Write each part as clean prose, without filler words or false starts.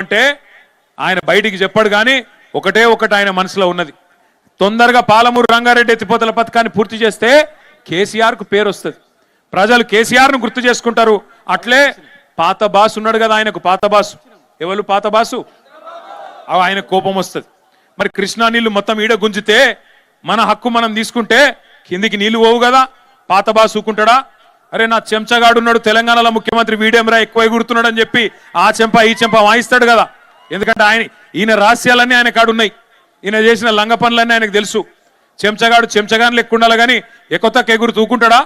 అంటే ఆయన బయటికి చెప్పాడు కానీ ఒకటే ఒకటి ఆయన మనసులో ఉన్నది. తొందరగా పాలమూరు రంగారెడ్డి ఎత్తిపోతల పథకాన్ని పూర్తి చేస్తే కేసీఆర్కు పేరు వస్తుంది, ప్రజలు కేసీఆర్ను గుర్తు చేసుకుంటారు. అట్లే పాత బాసు ఉన్నాడు కదా ఆయనకు, పాత బాసు ఎవరు పాత బాసు, ఆయన కోపం వస్తుంది. మరి కృష్ణా నీళ్లు మొత్తం ఈడ గుంజితే మన హక్కు మనం తీసుకుంటే కిందికి నీళ్లు పోవు కదా, పాత బాసు ఊకుంటాడా? అరే నా చెంచగాడున్నాడు తెలంగాణలో ముఖ్యమంత్రి వీడేమరా ఎక్కువ ఎగురుతున్నాడు అని చెప్పి ఆ చెంప ఈ చెంప వాయిస్తాడు కదా. ఎందుకంటే ఈయన రహస్యాలన్నీ ఆయన కాడున్నాయి, ఈయన చేసిన లంగ పనులన్నీ ఆయనకు తెలుసు. చెంచగాడు చెంచగాని లెక్క ఉండాలి కానీ ఎకొత్తకు ఎగురు తూకుంటాడా?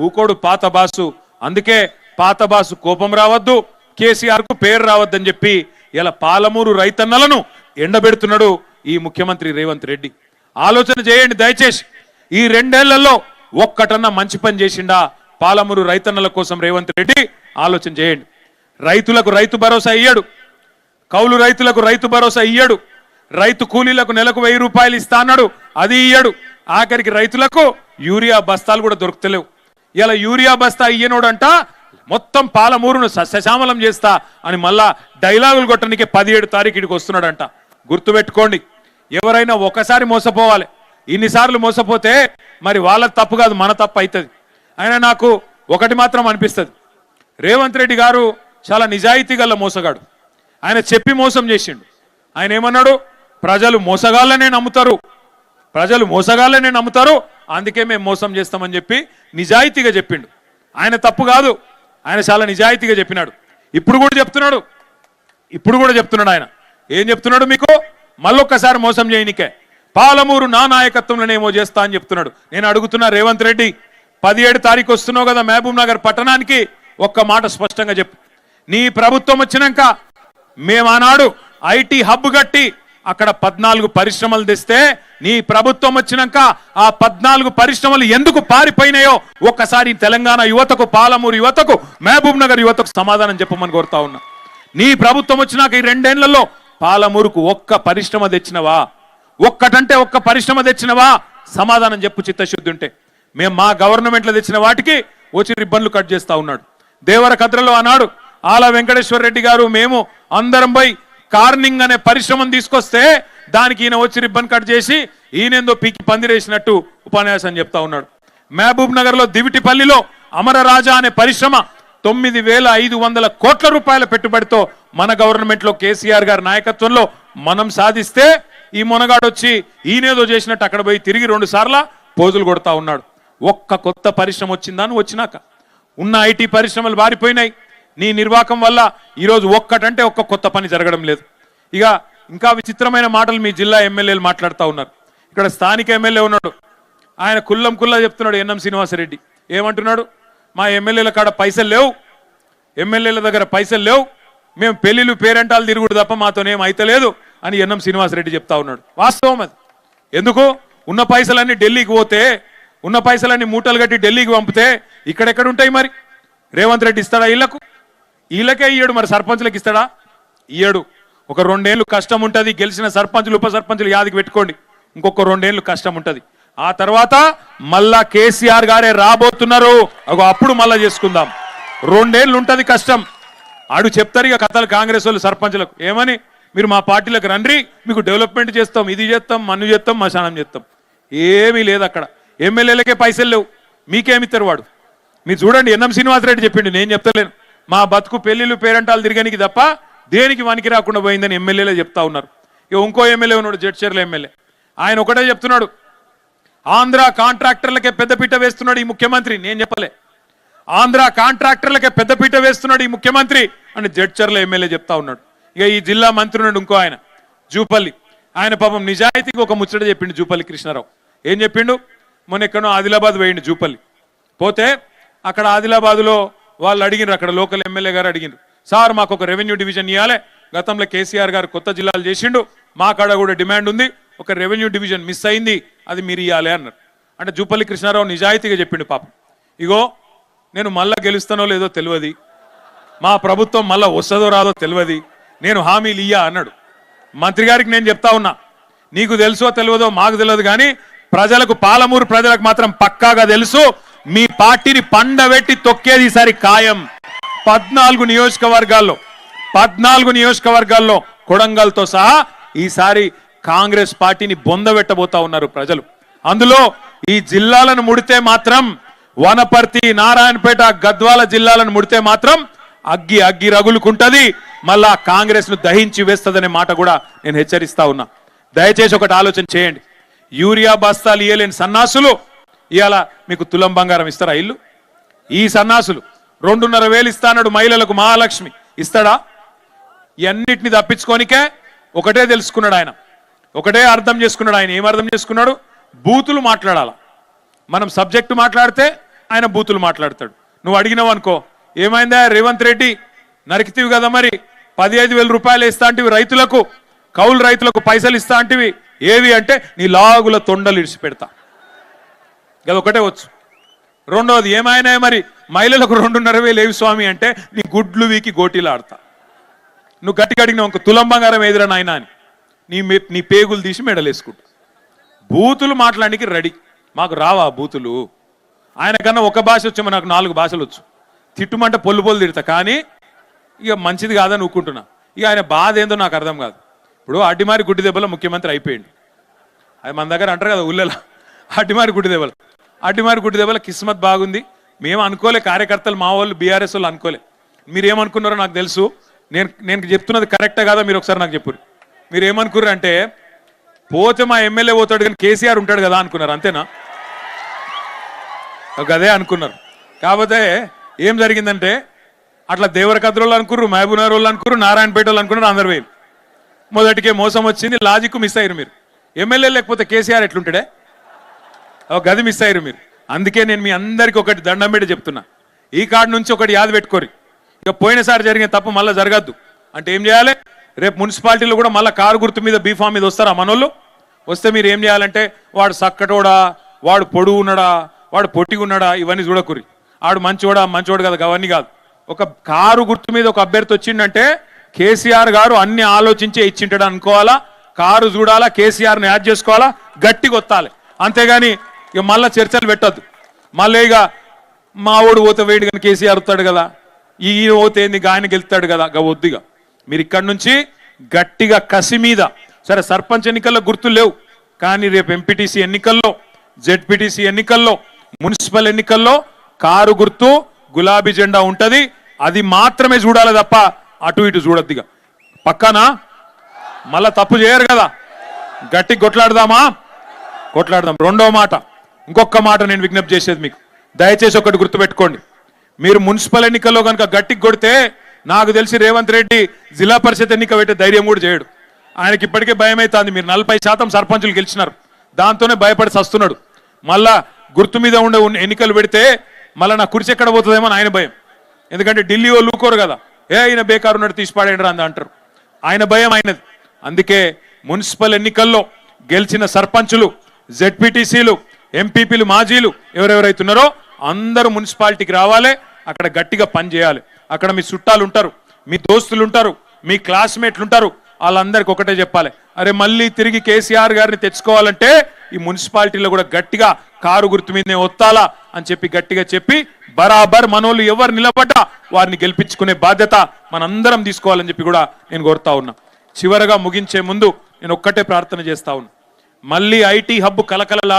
ఊకోడు పాత బాసు. అందుకే పాత బాసు కోపం రావద్దు, కేసీఆర్ కు పేరు రావద్దని చెప్పి ఇలా పాలమూరు రైతన్నలను ఎండబెడుతున్నాడు ఈ ముఖ్యమంత్రి రేవంత్ రెడ్డి. ఆలోచన చేయండి దయచేసి, ఈ 2 ఏళ్లలో ఒక్కటన్నా మంచి పని చేసిండా పాలమూరు రైతన్నల కోసం రేవంత్ రెడ్డి? ఆలోచన చేయండి. రైతులకు రైతు భరోసా ఇయ్యాడు, కౌలు రైతులకు రైతు భరోసా ఇయ్యాడు, రైతు కూలీలకు నెలకు 1000 రూపాయలు ఇస్తా అన్నాడు, అది ఇయ్యాడు. ఆఖరికి రైతులకు యూరియా బస్తాలు కూడా దొరుకుతలేవు. ఇలా యూరియా బస్తా ఇయ్యనోడంట మొత్తం పాలమూరును సస్యశ్యామలం చేస్తా అని మళ్ళా డైలాగులు కొట్టడానికి 17 తారీఖు ఇడికి వస్తున్నాడంట. గుర్తుపెట్టుకోండి, ఎవరైనా ఒకసారి మోసపోవాలి, ఇన్నిసార్లు మోసపోతే మరి వాళ్ళ తప్పు కాదు మన తప్పు అవుతుంది. ఆయన నాకు ఒకటి మాత్రం అనిపిస్తుంది, రేవంత్ రెడ్డి గారు చాలా నిజాయితీ గల మోసగాడు. ఆయన చెప్పి మోసం చేసిండు. ఆయన ఏమన్నాడు? ప్రజలు మోసగాళ్ళనే నమ్ముతారు, ప్రజలు మోసగాళ్ళనే నమ్ముతారు, అందుకే మేము మోసం చేస్తామని చెప్పి నిజాయితీగా చెప్పిండు. ఆయన తప్పు కాదు, ఆయన చాలా నిజాయితీగా చెప్పినాడు. ఇప్పుడు కూడా చెప్తున్నాడు ఆయన. ఏం చెప్తున్నాడు మీకు? మళ్ళొక్కసారి మోసం చేయనికే పాలమూరు నా నాయకత్వంలోనేమో చేస్తా అని చెప్తున్నాడు. నేను అడుగుతున్నా రేవంత్ రెడ్డి, 17 తారీఖు వస్తున్నావు కదా మహబూబ్ నగర్ పట్టణానికి, ఒక్క మాట స్పష్టంగా చెప్పు. నీ ప్రభుత్వం వచ్చినాక మేమానాడు ఐటీ హబ్ కట్టి అక్కడ 14 పరిశ్రమలు తెస్తే నీ ప్రభుత్వం వచ్చినాక ఆ 14 పరిశ్రమలు ఎందుకు పారిపోయినాయో ఒక్కసారి తెలంగాణ యువతకు, పాలమూరు యువతకు, మహబూబ్ నగర్ యువతకు సమాధానం చెప్పమని కోరుతా ఉన్నా. నీ ప్రభుత్వం వచ్చినాక ఈ 2 ఏళ్లలో పాలమూరుకు ఒక్క పరిశ్రమ తెచ్చినవా? ఒక్కటంటే ఒక్క పరిశ్రమ తెచ్చినవా? సమాధానం చెప్పు చిత్తశుద్ధి ఉంటే. మేము మా గవర్నమెంట్లో తెచ్చిన వాటికి వచ్చి రిబ్బన్లు కట్ చేస్తా ఉన్నాడు. దేవరకద్రలో ఆనాడు ఆల వెంకటేశ్వర రెడ్డి గారు మేము అందరం పోయి కార్నింగ్ అనే పరిశ్రమను తీసుకొస్తే దానికి ఈయన వచ్చి రిబ్బన్ కట్ చేసి ఈయనేందో పీకి పందిరేసినట్టు ఉపన్యాసం చెప్తా ఉన్నాడు. మహబూబ్ నగర్ లో దివిటిపల్లిలో అమరరాజా అనే పరిశ్రమ 9500 కోట్ల రూపాయల పెట్టుబడితో మన గవర్నమెంట్ లో కేసీఆర్ గారి నాయకత్వంలో మనం సాధిస్తే ఈ మొనగాడు వచ్చి ఈయనేదో చేసినట్టు అక్కడ పోయి తిరిగి 2 సార్లు పోజులు కొడతా ఉన్నాడు. ఒక్క కొత్త పరిశ్రమ వచ్చిందా? నువ్వు వచ్చినాక ఉన్న ఐటీ పరిశ్రమలు బారిపోయినాయి. నీ నిర్వాహకం వల్ల ఈరోజు ఒక్కటంటే ఒక్క కొత్త పని జరగడం లేదు. ఇక ఇంకా విచిత్రమైన మాటలు మీ జిల్లా ఎమ్మెల్యేలు మాట్లాడుతూ ఉన్నారు. ఇక్కడ స్థానిక ఎమ్మెల్యే ఉన్నాడు, ఆయన కుల్లా చెప్తున్నాడు. ఎన్ఎం శ్రీనివాసరెడ్డి ఏమంటున్నాడు? మా ఎమ్మెల్యేల కాడ పైసలు లేవు, ఎమ్మెల్యేల దగ్గర పైసలు లేవు, మేము పెళ్లిళ్ళు పేరెంటాలు తిరుగుడు తప్ప మాతోనేం అయితలేదు అని ఎన్ఎం శ్రీనివాసరెడ్డి చెప్తా ఉన్నాడు. వాస్తవం అది. ఎందుకు? ఉన్న పైసలన్నీ ఢిల్లీకి పోతే, ఉన్న పైసలన్నీ మూటలు కట్టి ఢిల్లీకి పంపితే ఇక్కడెక్కడ ఉంటాయి? మరి రేవంత్ రెడ్డి ఇస్తాడా? వీళ్ళకే ఇయ్యడు, మరి సర్పంచులకు ఇస్తాడా? ఇయ్యడు. ఒక 2 ఏళ్ళు కష్టం ఉంటుంది, గెలిచిన సర్పంచులు ఉప సర్పంచులు యాదికి పెట్టుకోండి, ఇంకొక 2 ఏళ్ళు కష్టం ఉంటుంది. ఆ తర్వాత మళ్ళా కేసీఆర్ గారే రాబోతున్నారు, అప్పుడు మళ్ళా చేసుకుందాం. 2 ఏళ్ళు ఉంటుంది కష్టం. ఆడు చెప్తారు ఇక కథలు కాంగ్రెస్ వాళ్ళు సర్పంచులకు, ఏమని? మీరు మా పార్టీలకు రండి, మీకు డెవలప్మెంట్ చేస్తాం, ఇది చేస్తాం, మన్ను చేస్తాం, మశానం చేస్తాం. ఏమీ లేదు అక్కడ. ఎమ్మెల్యేలకే పైసలు లేవు, మీకేమిస్తారు వాడు? మీరు చూడండి, ఎన్ఎం శ్రీనివాసరెడ్డి చెప్పిండు, నేను చెప్తలేను. మా బతుకు పెళ్లిళ్ళు పేరెంటాలు తిరగనికి తప్ప దేనికి వనికి రాకుండా పోయిందని ఎమ్మెల్యేలే చెప్తా ఉన్నారు. ఇక ఇంకో ఎమ్మెల్యే ఉన్నాడు, జడ్చర్ల ఎమ్మెల్యే, ఆయన ఒకటే చెప్తున్నాడు, ఆంధ్ర కాంట్రాక్టర్లకే పెద్దపీట వేస్తున్నాడు ఈ ముఖ్యమంత్రి. నేను చెప్పలే, ఆంధ్ర కాంట్రాక్టర్లకే పెద్దపీట వేస్తున్నాడు ఈ ముఖ్యమంత్రి అని జడ్చర్ల ఎమ్మెల్యే చెప్తా ఉన్నాడు. ఇక ఈ జిల్లా మంత్రి ఉన్నాడు ఇంకో ఆయన, జూపల్లి, ఆయన పాపం నిజాయితీకి ఒక ముచ్చట చెప్పిండు. జూపల్లి కృష్ణారావు ఏం చెప్పిండు? మొన్న ఎక్కడో ఆదిలాబాద్ పోయిండు జూపల్లి. పోతే అక్కడ ఆదిలాబాద్లో వాళ్ళు అడిగినారు, అక్కడ లోకల్ ఎమ్మెల్యే గారు అడిగినారు, సార్ మాకు ఒక రెవెన్యూ డివిజన్ ఇవ్వాలి, గతంలో కేసీఆర్ గారు కొత్త జిల్లాలు చేసిండు, మా కాడ కూడా డిమాండ్ ఉంది, ఒక రెవెన్యూ డివిజన్ మిస్ అయింది, అది మీరు ఇవ్వాలి అన్నారు. అంటే జూపల్లి కృష్ణారావు నిజాయితీగా చెప్పిండు పాపం, ఇగో నేను మళ్ళా గెలుస్తానో లేదో తెలియదు, మా ప్రభుత్వం మళ్ళా వస్తుందో రాదో తెలియదు, నేను హామీలు ఇయ్యా అన్నాడు. మంత్రి గారికి నేను చెప్తా ఉన్నా, నీకు తెలుసో తెలియదో మాకు తెలియదు కానీ ప్రజలకు, పాలమూరు ప్రజలకు మాత్రం పక్కాగా తెలుసు, మీ పార్టీని పండబెట్టి తొక్కేది ఈసారి ఖాయం. 14 నియోజకవర్గాల్లో 14 నియోజకవర్గాల్లో కొడంగల్తో సహా ఈసారి కాంగ్రెస్ పార్టీని బొందబెట్టబోతా ఉన్నారు ప్రజలు. అందులో ఈ జిల్లాలను ముడితే మాత్రం వనపర్తి, నారాయణపేట, గద్వాల జిల్లాలను ముడితే మాత్రం అగ్గి రగులుకుంటది. మళ్ళా కాంగ్రెస్ ను దహించి వేస్తదనే మాట కూడా నేను హెచ్చరిస్తా ఉన్నా. దయచేసి ఒకటి ఆలోచన చేయండి. యూరియా బస్తాలు ఇయ్యలేని సన్నాసులు ఇవాళ మీకు తులం బంగారం ఇస్తారా? ఇల్లు ఈ సన్నాసులు 2,500 ఇస్తాడు మహిళలకు, మహాలక్ష్మి ఇస్తాడా? ఇవన్నిటిని తప్పించుకోనికే ఒకటే తెలుసుకున్నాడు ఆయన, ఒకటే అర్థం చేసుకున్నాడు ఆయన. ఏం అర్థం చేసుకున్నాడు? బూతులు మాట్లాడాల. మనం సబ్జెక్టు మాట్లాడితే ఆయన బూతులు మాట్లాడతాడు. నువ్వు అడిగినావు అనుకో, ఏమైందా రేవంత్ రెడ్డి నరికితివి కదా, మరి 15,000 రూపాయలు ఇస్తా అంటివి రైతులకు, కౌలు రైతులకు పైసలు ఇస్తా అంటివి ఏవి అంటే నీ లాగుల తొండలు ఇడిచి పెడతా. అది ఒకటే వచ్చు. రెండవది ఏమైనా మరి మహిళలకు 2,500 ఏవి స్వామి అంటే నీ గుడ్లు వీకి గోటీలు ఆడతా. నువ్వు గట్టిగా అడిగినావు ఇంకో తులం బంగారం ఎదురా నాయన అని నీ పేగులు తీసి మెడలేసుకుంటా. బూతులు మాట్లాడానికి రెడీ. మాకు రావా బూతులు? ఆయన కన్నా ఒక భాష వచ్చేమో, నాకు 4 భాషలు వచ్చు. తిట్టుమంటే పొల్లు తిడతా, కానీ ఇక మంచిది కాదని ఊక్కుంటున్నా. ఇక ఆయన బాధ ఏందో నాకు అర్థం కాదు. ఇప్పుడు అడ్డిమారి గుడ్డి దెబ్బలో ముఖ్యమంత్రి అయిపోయింది. అది మన దగ్గర అంటారు కదా ఊళ్ళలో, అడ్డిమారి గుడ్డి దెబ్బల కిస్మత్ బాగుంది. మేము అనుకోలే, కార్యకర్తలు మా వాళ్ళు బీఆర్ఎస్ వాళ్ళు అనుకోలే. మీరు ఏమనుకున్నారో నాకు తెలుసు. నేను చెప్తున్నది కరెక్టే కదా, మీరు ఒకసారి నాకు చెప్పు. మీరు ఏమనుకున్నారు అంటే పోతే మా ఎమ్మెల్యే పోతాడు కానీ కేసీఆర్ ఉంటాడు కదా అనుకున్నారు. అంతేనా? అదే అనుకున్నారు. కాకపోతే ఏం జరిగిందంటే అట్లా దేవరకద్ర వాళ్ళు అనుకున్నారు, మహబూబ్నగర్ వాళ్ళు అనుకున్నారు, నారాయణపేట వాళ్ళు అనుకున్నారు, అందరు వేలు. మొదటికే మోసం వచ్చింది, లాజిక్ మిస్ అయ్యారు మీరు. ఎమ్మెల్యే లేకపోతే కేసీఆర్ ఎట్లుంటాడే? ఒక గది మిస్ అయ్యారు మీరు. అందుకే నేను మీ అందరికీ ఒకటి దండం పెట్టి చెప్తున్నా, ఈ కార్డు నుంచి ఒకటి యాద పెట్టుకోరు. ఇక పోయినసారి జరిగిన తప్పు మళ్ళీ జరగద్దు అంటే ఏం చేయాలి? రేపు మున్సిపాలిటీలో కూడా మళ్ళీ కారు గుర్తు మీద బీఫామ్ మీద వస్తారా మనోళ్ళు? వస్తే మీరు ఏం చేయాలంటే వాడు సక్కటోడా, వాడు పొడుగు ఉన్నాడా, వాడు పొట్టిగా ఉన్నాడా, ఇవన్నీ చూడకురి. ఆడు మంచోడు కదా, అవన్నీ కాదు. ఒక కారు గుర్తు మీద ఒక అభ్యర్థి వచ్చిండంటే కేసీఆర్ గారు అన్ని ఆలోచించే ఇచ్చింటాడు అనుకోవాలా. కారు చూడాలా, కేసీఆర్ని యాడ్ చేసుకోవాలా, గట్టిగా వత్తాలి. అంతేగాని ఇక మళ్ళీ చర్చలు పెట్టద్దు. మళ్ళీ ఇక మా ఓడు పోతే వేడి కానీ కేసీఆర్ వస్తాడు కదా, ఈ పోతే ఏంది ఆయన గెలుస్తాడు కదా, వద్దుగా. మీరు ఇక్కడి నుంచి గట్టిగా కసి మీద, సరే సర్పంచ్ ఎన్నికల్లో గుర్తులు లేవు, కానీ రేపు ఎంపీటీసీ ఎన్నికల్లో, జెడ్పీటీసీ ఎన్నికల్లో, మున్సిపల్ ఎన్నికల్లో కారు గుర్తు గులాబీ జెండా ఉంటది. అది మాత్రమే చూడాలి తప్ప అటు ఇటు చూడద్దిగా. పక్కనా మళ్ళా తప్పు చేయరు కదా, గట్టి కొట్లాడదామా? కొట్లాడదాం. రెండో మాట, ఇంకొక మాట నేను విజ్ఞప్తి చేసేది మీకు, దయచేసి ఒకటి గుర్తుపెట్టుకోండి. మీరు మున్సిపల్ ఎన్నికల్లో కనుక గట్టికి కొడితే నాకు తెలిసి రేవంత్ రెడ్డి జిల్లా పరిషత్ ఎన్నిక పెట్టే ధైర్యం కూడా చేయడు. ఆయనకి ఇప్పటికే భయం అవుతుంది. మీరు 40% సర్పంచులు గెలిచినారు, దాంతోనే భయపడి సస్తున్నాడు. మళ్ళా గుర్తు మీద ఉండే ఎన్నికలు పెడితే మళ్ళీ నా కుర్చీ ఎక్కడ పోతుందేమో ఆయన భయం. ఎందుకంటే ఢిల్లీ వాళ్ళు ఊకోరు కదా, ఆయన బేకారు ఉన్నట్టు తీసి పాడేయడం అని అంటారు. ఆయన భయం అయినది. అందుకే మున్సిపల్ ఎన్నికల్లో గెలిచిన సర్పంచులు, జెడ్పీటీసీలు, ఎంపీపీలు, మాజీలు ఎవరెవరైతున్నారో అందరూ మున్సిపాలిటీకి రావాలి. అక్కడ గట్టిగా పని చేయాలి. అక్కడ మీ చుట్టాలు ఉంటారు, మీ దోస్తులు ఉంటారు, మీ క్లాస్మేట్లు ఉంటారు. వాళ్ళందరికీ ఒకటే చెప్పాలి, అరే మళ్ళీ తిరిగి కేసీఆర్ గారిని తెచ్చుకోవాలంటే ఈ మున్సిపాలిటీలో కూడా గట్టిగా కారు గుర్తు మీదనే ఒత్తాలా అని చెప్పి గట్టిగా చెప్పి బరాబర్ మనోళ్ళు ఎవరు నిలబడ్డా వారిని గెలిపించుకునే బాధ్యత మనందరం తీసుకోవాలని చెప్పి కూడా నేను కోరుతా ఉన్నా. చివరగా ముగించే ముందు నేను ఒక్కటే ప్రార్థన చేస్తా ఉన్నా, మళ్ళీ ఐటీ హబ్ కలకలలాడ